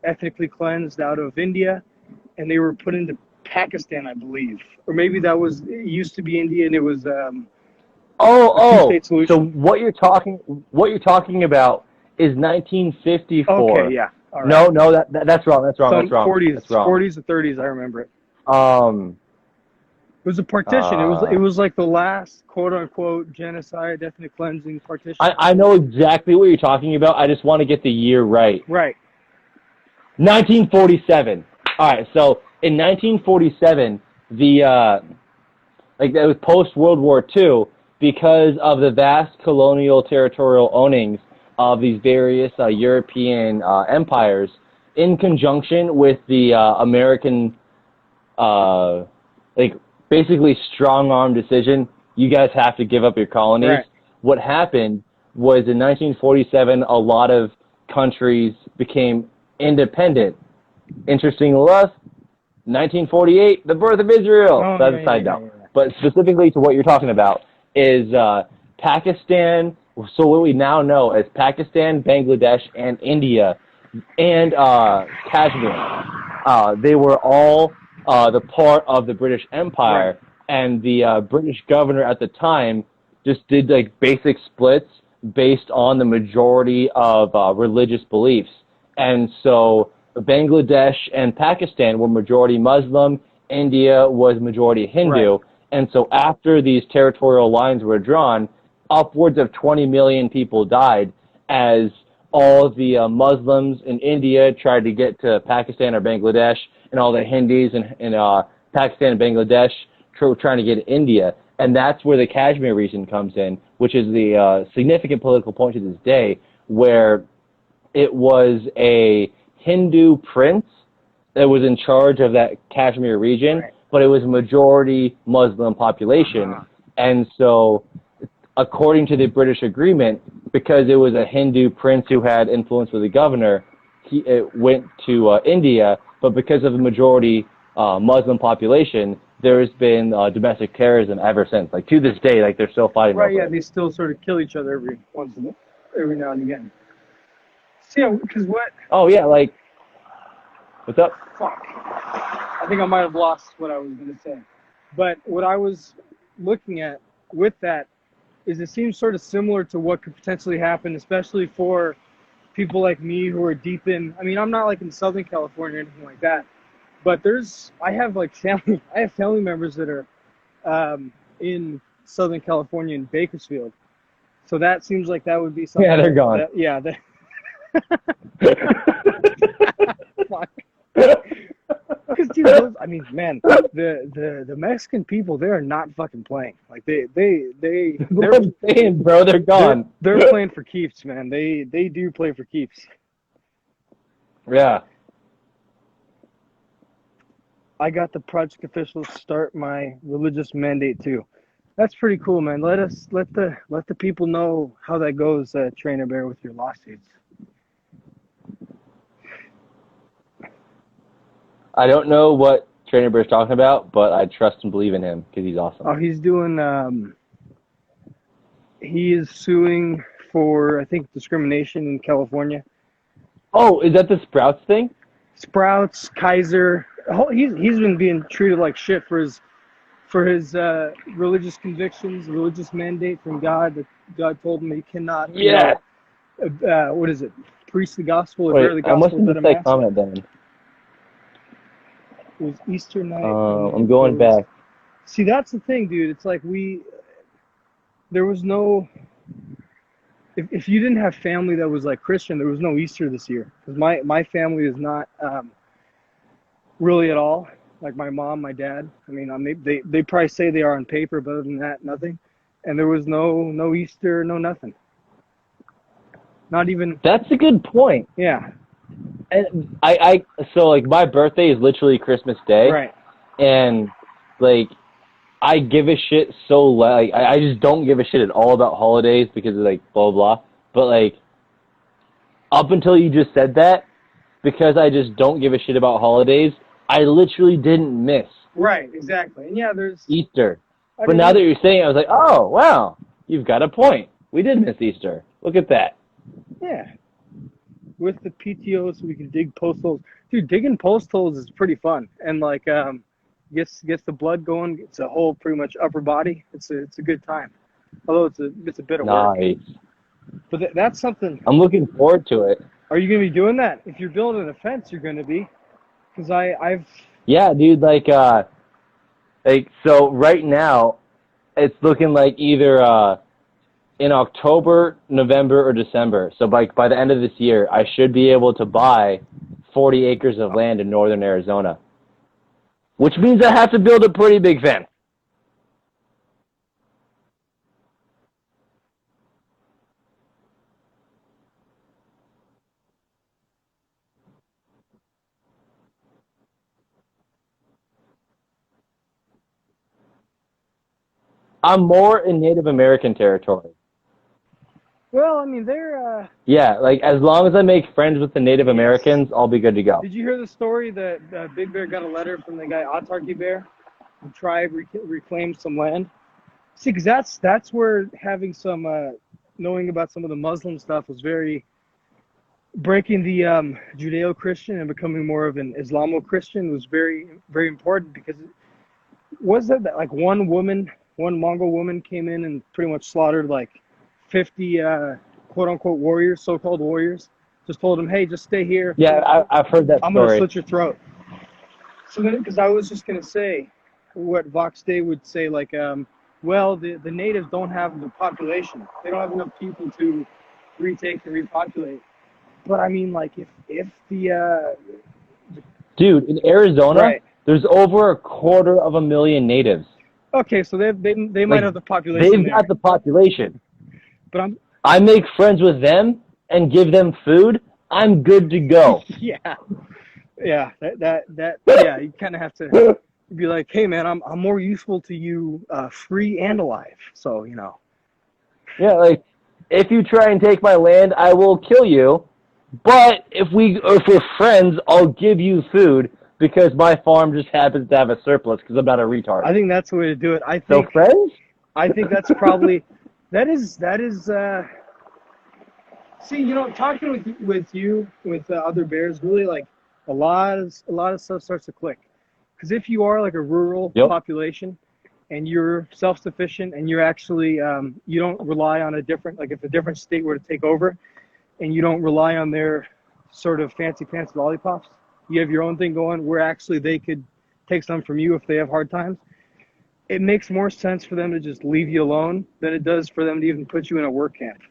ethnically cleansed out of India, and they were put into Pakistan, I believe. Or maybe it used to be India, and it was two-state solution. So what you're talking about is 1954. Okay, yeah. All right. No, that's wrong. That's wrong. So that's wrong. 40s, that's wrong. 40s and 30s, I remember it. It was a partition. It was like the last quote unquote genocide, ethnic cleansing partition. I know exactly what you're talking about. I just want to get the year right. Right. 1947. All right. So in 1947, that was post World War II, because of the vast colonial territorial ownings of these various European empires, in conjunction with the American, basically strong-arm decision, you guys have to give up your colonies. Right. What happened was in 1947, a lot of countries became independent. Interesting enough, 1948, the birth of Israel. Oh, That's a side note. But specifically to what you're talking about is Pakistan, so what we now know as Pakistan, Bangladesh, and India, and Kashmir. They were all the part of the British Empire, right. And the British governor at the time just did like basic splits based on the majority of religious beliefs. And so Bangladesh and Pakistan were majority Muslim. India was majority Hindu. Right. And so after these territorial lines were drawn, upwards of 20 million people died as all the Muslims in India tried to get to Pakistan or Bangladesh, and all the Hindus in Pakistan and Bangladesh trying to get to India. And that's where the Kashmir region comes in, which is the significant political point to this day, where it was a Hindu prince that was in charge of that Kashmir region, Right. but it was a majority Muslim population. And so, according to the British agreement, because it was a Hindu prince who had influence with the governor, it went to India, but because of the majority Muslim population, there's been domestic terrorism ever since. Like, to this day, like, they're still fighting Right, over yeah, it. they still sort of kill each other every now and again. So, yeah, because what? Oh, yeah, like, what's up? Fuck. I think I might have lost what I was going to say. But what I was looking at with that is it seems sort of similar to what could potentially happen, especially for people like me who are deep in, I mean, I'm not like in Southern California or anything like that, but I have like I have family members that are in Southern California in Bakersfield. So that seems like that would be something. Yeah, they're gone. Fuck. Because dude, I mean, man, the Mexican people, they are not fucking playing. Like they're saying, bro, they're gone. They're playing for keeps, man. They do play for keeps. Yeah. I got the project officials start my religious mandate too. That's pretty cool, man. Let the people know how that goes, Trainer Bear, with your lawsuits. I don't know what Trainer Bear's talking about, but I trust and believe in him because he's awesome. Oh, he's doing. He is suing for, I think, discrimination in California. Oh, is that the Sprouts thing? Sprouts, Kaiser. He's been being treated like shit for his religious convictions, religious mandate from God that God told him he cannot. Yeah. What is it? Preach the gospel or Wait, bear the I must gospel have without a missed that mask. comment then. It was Easter night. I'm going back. See, that's the thing, dude. It's like there was no. If you didn't have family that was like Christian, there was no Easter this year. Because my family is not really at all. Like my mom, my dad. I mean, they probably say they are on paper, but other than that, nothing. And there was no Easter, no nothing. Not even. That's a good point. Yeah. And so like my birthday is literally Christmas Day. Right. And like I give a shit so like I just don't give a shit at all about holidays because of like blah blah. But like up until you just said that, because I just don't give a shit about holidays, I literally didn't miss. Right, exactly. And yeah, there's Easter. But now that you're saying it, I was like, oh wow, you've got a point. We did miss Easter. Look at that. Yeah. With the PTO, so we can dig post holes. Dude, digging post holes is pretty fun, and like gets the blood going. It's a whole pretty much upper body. It's a good time. Although it's a bit of work. Nice. But that's something. I'm looking forward to it. Are you gonna be doing that? If you're building a fence, you're gonna be. Because I've. Yeah, dude. Like so right now, it's looking like either in October, November, or December. So by the end of this year, I should be able to buy 40 acres of land in northern Arizona, which means I have to build a pretty big fence. I'm more in Native American territory. Well, I mean, they're. Yeah, like as long as I make friends with the Native Americans, I'll be good to go. Did you hear the story that Big Bear got a letter from the guy Autarky Bear? The tribe reclaimed some land. See, because that's where having some knowing about some of the Muslim stuff was very breaking the Judeo-Christian and becoming more of an Islamo-Christian was very, very important because was that like one Mongol woman came in and pretty much slaughtered like 50 quote-unquote warriors, so-called warriors, Just told him, hey, just stay here. Yeah, I've heard that I'm going to story. slit your throat. So then, because I was just going to say what Vox Day would say, like, well, the natives don't have the population. They don't have enough people to retake and repopulate. But I mean, like, if the Dude, in Arizona, right. there's over 250,000 natives. Okay, so they might Like, have the population they've there. got the population. But I make friends with them and give them food. I'm good to go. yeah, yeah, yeah. You kind of have to be like, hey, man, I'm more useful to you, free and alive. So Yeah, like, if you try and take my land, I will kill you. But if we're friends, I'll give you food because my farm just happens to have a surplus because I'm not a retard. I think that's the way to do it. So friends? I think that's probably that is. See, talking with you with other bears, really like a lot of stuff starts to click. Because if you are like a rural Yep. population and you're self-sufficient and you're actually you don't rely on like if a different state were to take over and you don't rely on their sort of fancy pants lollipops, you have your own thing going where actually they could take some from you if they have hard times. It makes more sense for them to just leave you alone than it does for them to even put you in a work camp.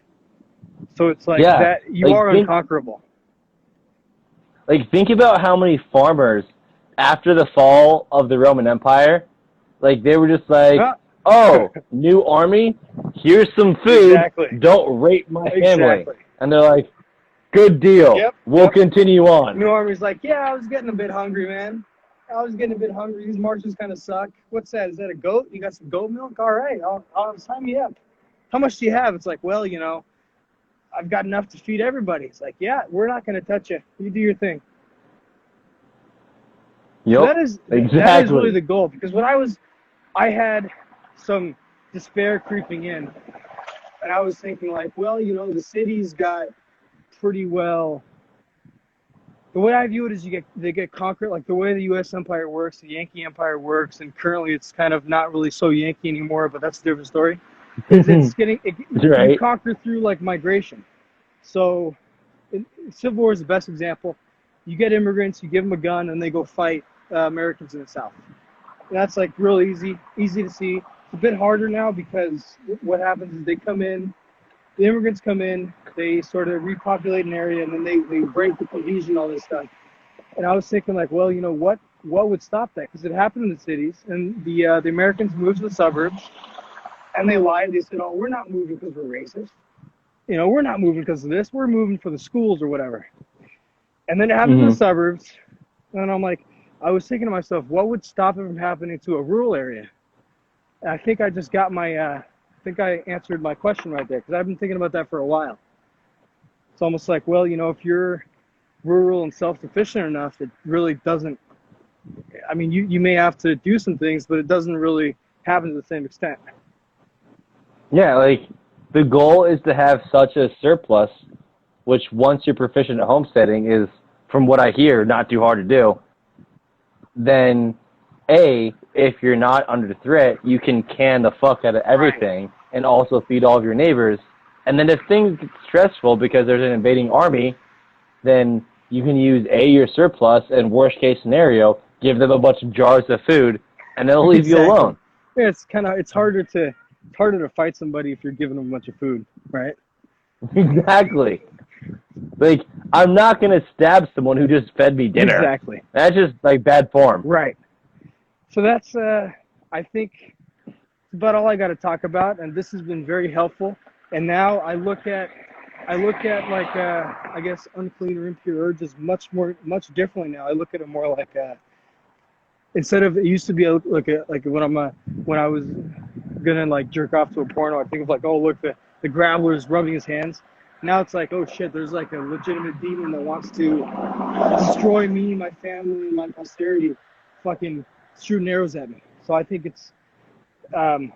So it's like that you are unconquerable. Like, think about how many farmers, after the fall of the Roman Empire, like, they were just like, oh, new army, here's some food, Exactly. don't rape my family. Exactly. And they're like, good deal, we'll continue on. New army's like, yeah, I was getting a bit hungry, man. I was getting a bit hungry. These marches kind of suck. What's that? Is that a goat? You got some goat milk? All right, I'll sign me up. How much do you have? It's like, well, I've got enough to feed everybody. It's like, yeah, we're not going to touch you. You do your thing. Yep, so that is really the goal. Because when I had some despair creeping in, and I was thinking like, well, the city's got pretty well. The way I view it is they get conquered, like the way the U.S. Empire works, the Yankee Empire works, and currently it's kind of not really so Yankee anymore, but that's a different story. It's right. You conquer through like migration. So, Civil War is the best example. You get immigrants, you give them a gun, and they go fight Americans in the South. And that's like real easy to see. It's a bit harder now because what happens is the immigrants come in, they sort of repopulate an area, and then they break the cohesion, all this stuff. And I was thinking like, well, what would stop that? Because it happened in the cities, and the Americans moved to the suburbs, and they lied. They said, oh, we're not moving because we're racist. We're not moving because of this. We're moving for the schools or whatever. And then it happened in the suburbs, and I was thinking to myself, what would stop it from happening to a rural area? And I think I just got I answered my question right there, because I've been thinking about that for a while. It's almost like, well, if you're rural and self-sufficient enough, it really doesn't, I mean, you may have to do some things, but it doesn't really happen to the same extent. Yeah, like, the goal is to have such a surplus, which once you're proficient at homesteading is, from what I hear, not too hard to do. Then, if you're not under threat, you can can the fuck out of everything and also feed all of your neighbors. And then if things get stressful because there's an invading army, then you can use your surplus, and worst case scenario, give them a bunch of jars of food, and they'll leave you alone. Yeah, it's harder to fight somebody if you're giving them a bunch of food, right? Exactly. Like, I'm not going to stab someone who just fed me dinner. Exactly. That's just, like, bad form. Right. So that's, I think, about all I got to talk about, and this has been very helpful. And now I look at like, I guess, unclean or impure urges much differently now. I look at it more like, instead of, it used to be like when I was gonna like jerk off to a porno, I think of like, oh look, the grappler's rubbing his hands. Now it's like, oh shit, there's like a legitimate demon that wants to destroy me, my family, my posterity, fucking shooting arrows at me. So I think it's been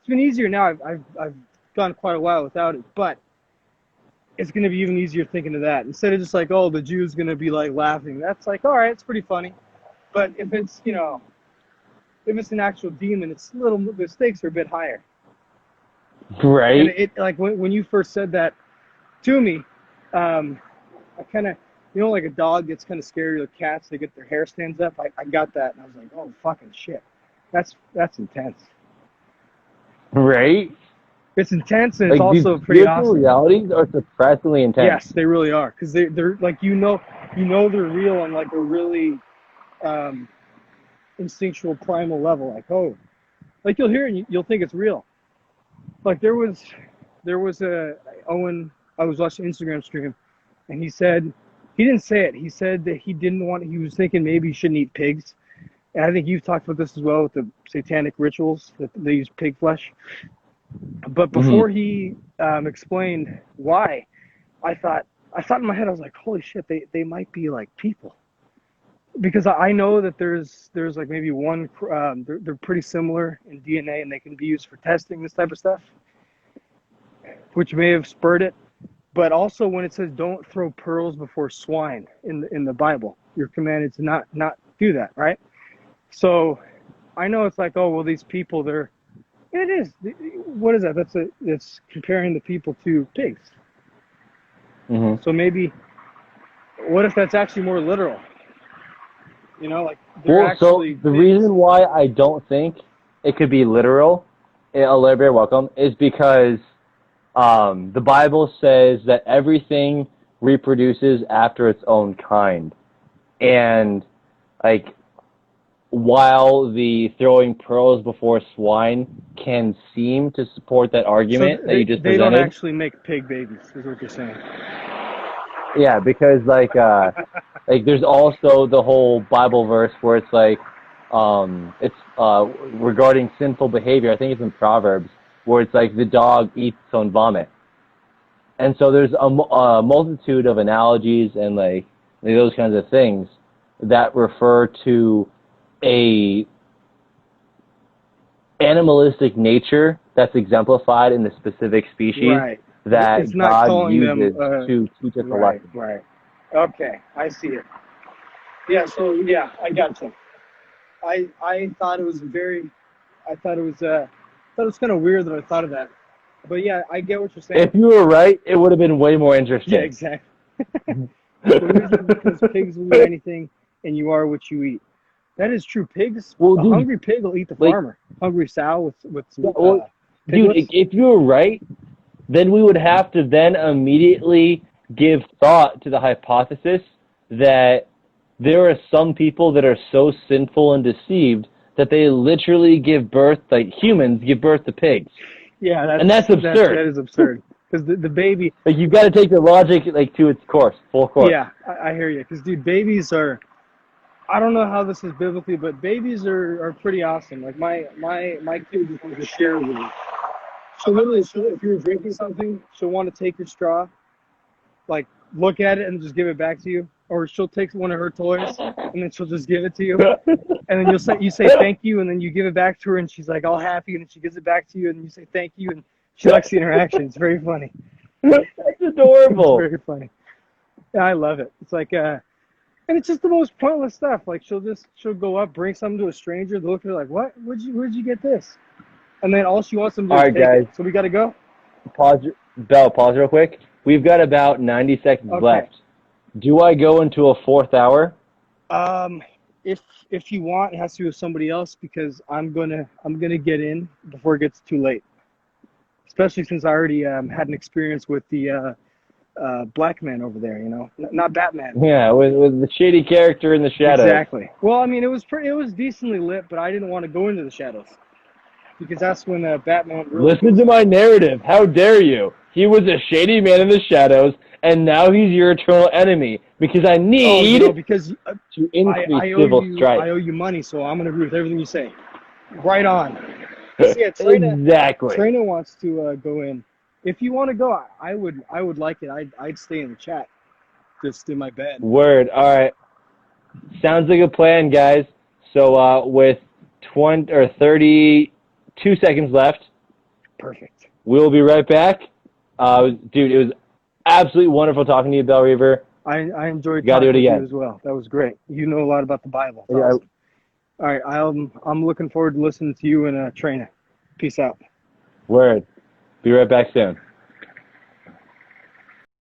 easier now. I've gone quite a while without it, but it's going to be even easier thinking of that. Instead of just like, oh, the Jew's going to be like laughing. That's like, all right, it's pretty funny. But if it's, if it's an actual demon, the stakes are a bit higher. Right. And it like when you first said that to me, I kind of, like a dog gets kind of scared of cats. They get their hair stands up. I got that, and I was like, oh fucking shit, that's intense. Right? It's intense, and it's Like these also pretty spiritual awesome. realities are surprisingly intense. Yes, they really are, because they're like they're real on like a really um, instinctual primal level. Like, oh, like you'll hear it and you'll think it's real. Like there was a Owen. I was watching an Instagram stream, and he said he didn't say it. He said that he didn't want. He was thinking maybe he shouldn't eat pigs, and I think you've talked about this as well with the satanic rituals that they use pig flesh. But before he explained why, I thought in my head, I was like, holy shit, they might be like people, because I know that there's like maybe one they're pretty similar in DNA, and they can be used for testing this type of stuff, which may have spurred it. But also when it says don't throw pearls before swine in the Bible, you're commanded to not do that, right? So I know it's like, oh well, these people, it is, what is that? That's comparing the people to pigs. Mm-hmm. So maybe, what if that's actually more literal? Like Well, so the reason why I don't think it could be literal, you're welcome, is because the Bible says that everything reproduces after its own kind. And, like, while the throwing pearls before swine can seem to support that argument that you just presented. They don't actually make pig babies, is what you're saying. Yeah, because, like there's also the whole Bible verse where it's like, it's regarding sinful behavior. I think it's in Proverbs, where it's like the dog eats its own vomit. And so there's a multitude of analogies and like those kinds of things that refer to a animalistic nature that's exemplified in the specific species, right, that it's not God uses them, to teach us a lesson. Right. Okay, I see it. Yeah. So yeah, I got you. I thought it was kind of weird that I thought of that. But yeah, I get what you're saying. If you were right, it would have been way more interesting. Yeah, exactly. The reason, because pigs will eat anything, and you are what you eat. That is true. Pigs, a hungry pig will eat the farmer. Hungry sow with dude, if you were right, then we would have to then immediately give thought to the hypothesis that there are some people that are so sinful and deceived that they literally give birth, like humans give birth to pigs. Yeah, that's absurd. That is absurd. Because the baby, like, you've got to take the logic like to its course, full course. Yeah, I hear you. Because dude, babies are, I don't know how this is biblically, but babies are pretty awesome. Like my kid just wants to share with me. So literally, if you're drinking something, she'll want to take your straw, like look at it and just give it back to you, or she'll take one of her toys and then she'll just give it to you, and then you say thank you, and then you give it back to her, and she's like all happy, and then she gives it back to you, and you say thank you, and she likes the interaction. It's very funny. That's adorable. It's very funny. Yeah, I love it. It's like and it's just the most pointless stuff. Like she'll go up, bring something to a stranger. They look at her like, what? Where'd you get this? And then all she wants them to do is take it. So we got to go? Pause real quick. We've got about 90 seconds left. Do I go into a fourth hour? If you want, it has to be with somebody else, because I'm gonna get in before it gets too late. Especially since I already had an experience with the black man over there. Not Batman. Yeah, with the shady character in the shadows. Exactly. Well, I mean, it was decently lit, but I didn't want to go into the shadows. Because that's when Batman really... Listen to my narrative. How dare you? He was a shady man in the shadows, and now he's your eternal enemy. Because I need to increase civil strife. I owe you money, so I'm going to agree with everything you say. Right on. Yeah, Exactly. Trina wants to go in. If you want to go, I would like it. I'd stay in the chat, just in my bed. Word. All right. Sounds like a plan, guys. So with 32 seconds left. Perfect. We'll be right back. Dude, it was absolutely wonderful talking to you, Bell Reaver. I enjoyed talking to you as well. That was great. You know a lot about the Bible. Yeah. Awesome. All right, I'm looking forward to listening to you and Trina. Peace out. Word. Be right back soon.